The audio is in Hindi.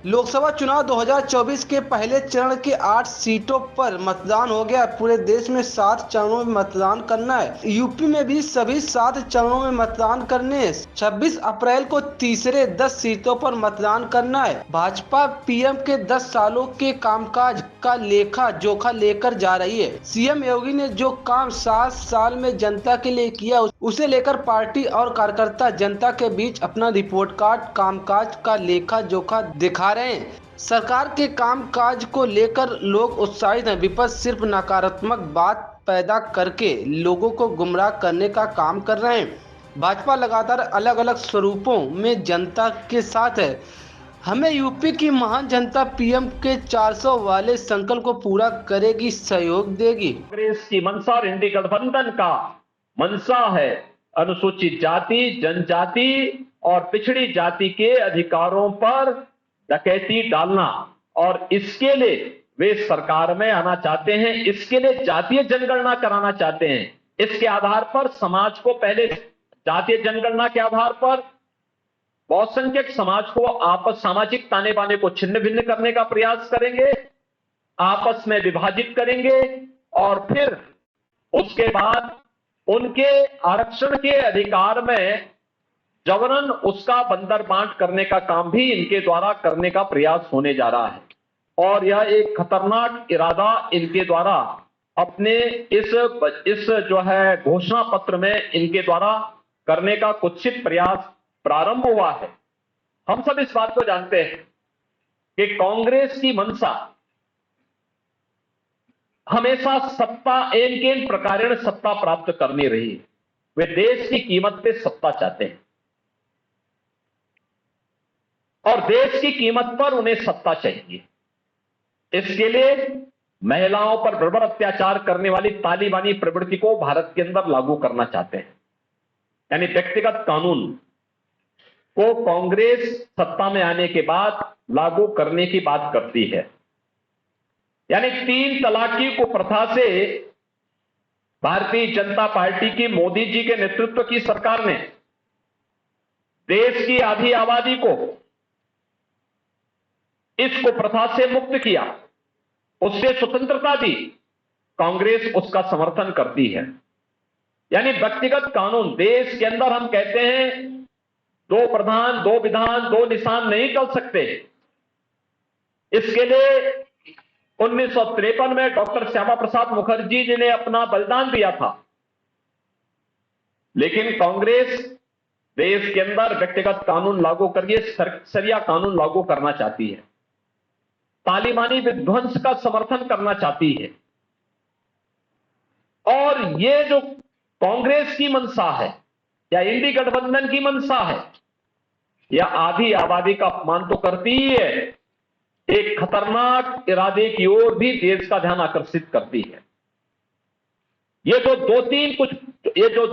लोकसभा चुनाव 2024 के पहले चरण के 8 सीटों पर मतदान हो गया। पूरे देश में 7 चरणों में मतदान करना है। यूपी में भी सभी 7 चरणों में मतदान करने हैं। 26 अप्रैल को तीसरे 10 सीटों पर मतदान करना है। भाजपा पीएम के 10 सालों के कामकाज का लेखा जोखा लेकर जा रही है। सीएम योगी ने जो काम 7 साल में जनता के लिए किया, उसे लेकर पार्टी और कार्यकर्ता जनता के बीच अपना रिपोर्ट कार्ड कामकाज का लेखा जोखा दिखा रहे हैं। सरकार के कामकाज को लेकर लोग उत्साहित हैं। विपक्ष सिर्फ नकारात्मक बात पैदा करके लोगों को गुमराह करने का काम कर रहे हैं। भाजपा लगातार अलग अलग स्वरूपों में जनता के साथ है। हमें यूपी की महान जनता पीएम के 400 वाले संकल्प को पूरा करेगी, सहयोग देगी। कांग्रेस की मंशा और इंडी गठबंधन का मंशा है अनुसूचित जाति, जनजाति और पिछड़ी जाति के अधिकारों पर डकैती डालना, और इसके लिए वे सरकार में आना चाहते हैं। इसके लिए जातीय जनगणना कराना चाहते हैं। इसके आधार पर समाज को पहले जातीय जनगणना के आधार पर बहुसंख्यक समाज को आपस सामाजिक ताने बाने को छिन्न भिन्न करने का प्रयास करेंगे, आपस में विभाजित करेंगे, और फिर उसके बाद उनके आरक्षण के अधिकार में जबरन उसका बंदर बांट करने का काम भी इनके द्वारा करने का प्रयास होने जा रहा है। और यह एक खतरनाक इरादा इनके द्वारा अपने इस जो है घोषणा पत्र में इनके द्वारा करने का कुत्सित प्रयास प्रारंभ हुआ है। हम सब इस बात को जानते हैं कि कांग्रेस की मंशा हमेशा सत्ता एन प्रकारेण सत्ता प्राप्त करनी रही। वे देश की कीमत पे सत्ता चाहते हैं और देश की कीमत पर उन्हें सत्ता चाहिए। इसके लिए महिलाओं पर बर्बर अत्याचार करने वाली तालिबानी प्रवृत्ति को भारत के अंदर लागू करना चाहते हैं। यानी व्यक्तिगत कानून को कांग्रेस सत्ता में आने के बाद लागू करने की बात करती है। यानी 3 तलाकी को प्रथा से भारतीय जनता पार्टी की मोदी जी के नेतृत्व की सरकार ने देश की आधी आबादी को इसको प्रथा से मुक्त किया, उससे स्वतंत्रता दी। कांग्रेस उसका समर्थन करती है। यानी व्यक्तिगत कानून देश के अंदर हम कहते हैं 2 प्रधान 2 विधान 2 निशान नहीं चल सकते। इसके लिए 1953 में डॉक्टर श्यामा प्रसाद मुखर्जी जी ने अपना बलिदान दिया था। लेकिन कांग्रेस देश के अंदर व्यक्तिगत कानून लागू करके शरिया कानून लागू करना चाहती है, तालिबानी विध्वंस का समर्थन करना चाहती है। और ये जो कांग्रेस की मंशा है या इंडी गठबंधन की मंशा है, यह आधी आबादी का अपमान तो करती ही है, एक खतरनाक इरादे की ओर भी देश का ध्यान आकर्षित करती है। ये जो 2-3 कुछ ये जो